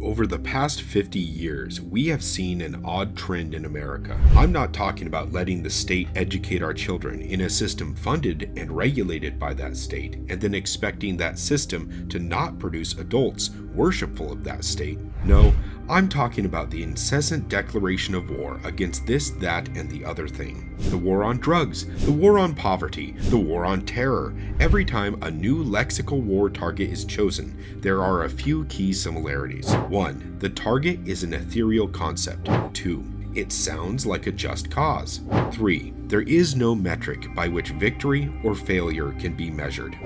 Over the past 50 years, we have seen an odd trend in America. I'm not talking about letting the state educate our children in a system funded and regulated by that state, and then expecting that system to not produce adults worshipful of that state. No, I'm talking about the incessant declaration of war against this, that, and the other thing. The war on drugs, the war on poverty, the war on terror. Every time a new lexical war target is chosen, there are a few key similarities. 1. The target is an ethereal concept. 2. It sounds like a just cause. 3. There is no metric by which victory or failure can be measured.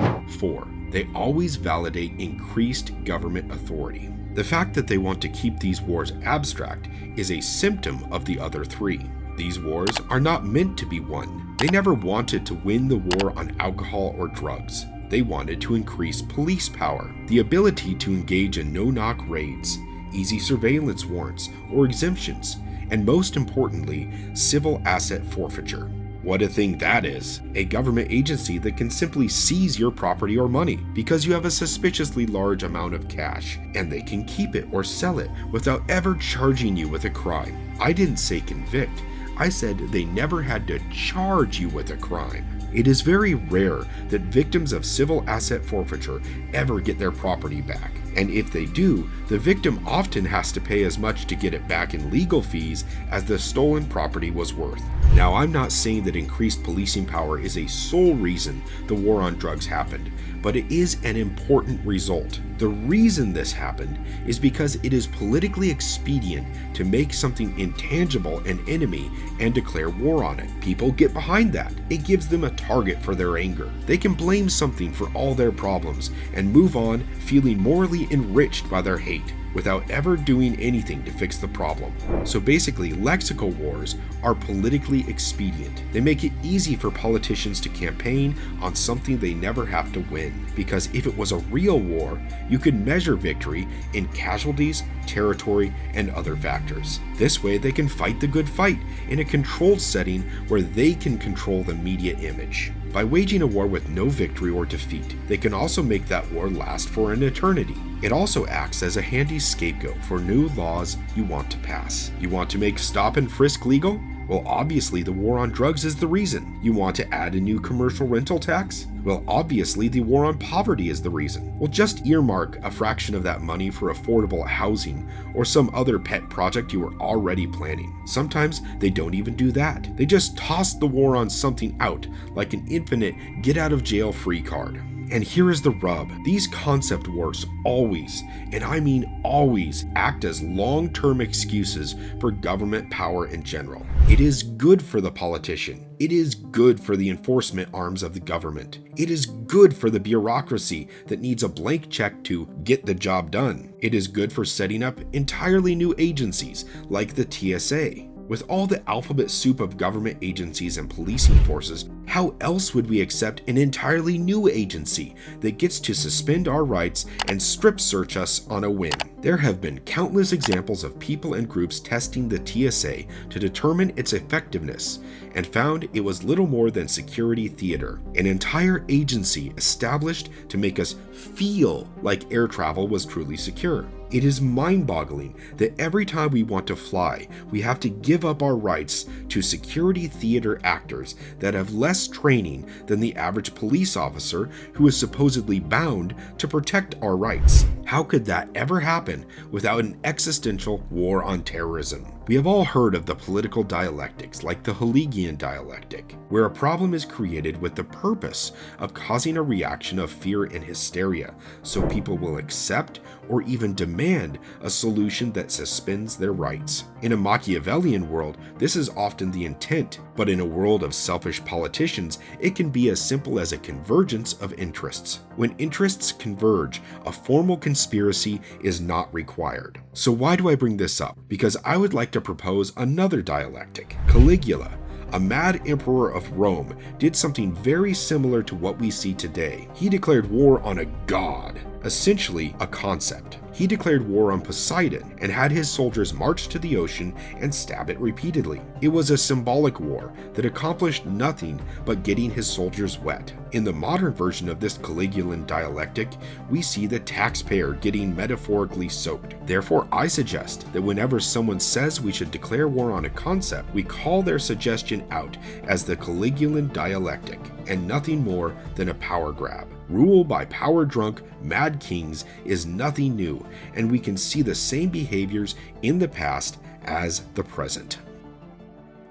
4. They always validate increased government authority. The fact that they want to keep these wars abstract is a symptom of the other 3. These wars are not meant to be won. They never wanted to win the war on alcohol or drugs. They wanted to increase police power, the ability to engage in no-knock raids, easy surveillance warrants or exemptions, and most importantly, civil asset forfeiture. What a thing that is, a government agency that can simply seize your property or money because you have a suspiciously large amount of cash, and they can keep it or sell it without ever charging you with a crime. I didn't say convict, I said they never had to charge you with a crime. It is very rare that victims of civil asset forfeiture ever get their property back. And if they do, the victim often has to pay as much to get it back in legal fees as the stolen property was worth. Now, I'm not saying that increased policing power is a sole reason the war on drugs happened, but it is an important result. The reason this happened is because it is politically expedient to make something intangible an enemy and declare war on it. People get behind that. It gives them a target for their anger. They can blame something for all their problems and move on feeling morally enriched by their hate without ever doing anything to fix the problem. So basically, lexical wars are politically expedient. They make it easy for politicians to campaign on something they never have to win, because if it was a real war, you could measure victory in casualties, territory, and other factors. This way, they can fight the good fight in a controlled setting where they can control the media image. By waging a war with no victory or defeat, they can also make that war last for an eternity. It also acts as a handy scapegoat for new laws you want to pass. You want to make stop and frisk legal? Well, obviously the war on drugs is the reason. You want to add a new commercial rental tax? Well, obviously the war on poverty is the reason. Well, just earmark a fraction of that money for affordable housing or some other pet project you were already planning. Sometimes they don't even do that. They just toss the war on something out like an infinite get-out-of-jail-free card. And here is the rub. These concept wars always, and I mean always, act as long-term excuses for government power in general. It is good for the politician. It is good for the enforcement arms of the government. It is good for the bureaucracy that needs a blank check to get the job done. It is good for setting up entirely new agencies like the TSA. With all the alphabet soup of government agencies and policing forces, how else would we accept an entirely new agency that gets to suspend our rights and strip search us on a whim? There have been countless examples of people and groups testing the TSA to determine its effectiveness and found it was little more than security theater, an entire agency established to make us feel like air travel was truly secure. It is mind-boggling that every time we want to fly, we have to give up our rights to security theater actors that have less training than the average police officer who is supposedly bound to protect our rights. How could that ever happen without an existential war on terrorism? We have all heard of the political dialectics like the Caligulan Dialectic, where a problem is created with the purpose of causing a reaction of fear and hysteria, so people will accept or even demand a solution that suspends their rights. In a Machiavellian world, this is often the intent, but in a world of selfish politicians, it can be as simple as a convergence of interests. When interests converge, a formal conspiracy is not required. So why do I bring this up? Because I would like to propose another dialectic. Caligula, a mad emperor of Rome, did something very similar to what we see today. He declared war on a god, essentially a concept. He declared war on Poseidon and had his soldiers march to the ocean and stab it repeatedly. It was a symbolic war that accomplished nothing but getting his soldiers wet. In the modern version of this Caligulan dialectic, we see the taxpayer getting metaphorically soaked. Therefore, I suggest that whenever someone says we should declare war on a concept, we call their suggestion out as the Caligulan dialectic, and nothing more than a power grab. Rule by power-drunk, mad kings is nothing new, and we can see the same behaviors in the past as the present.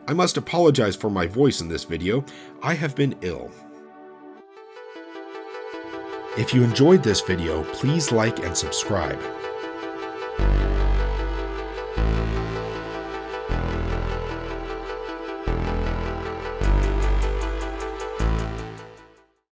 I must apologize for my voice in this video. I have been ill. If you enjoyed this video, please like and subscribe.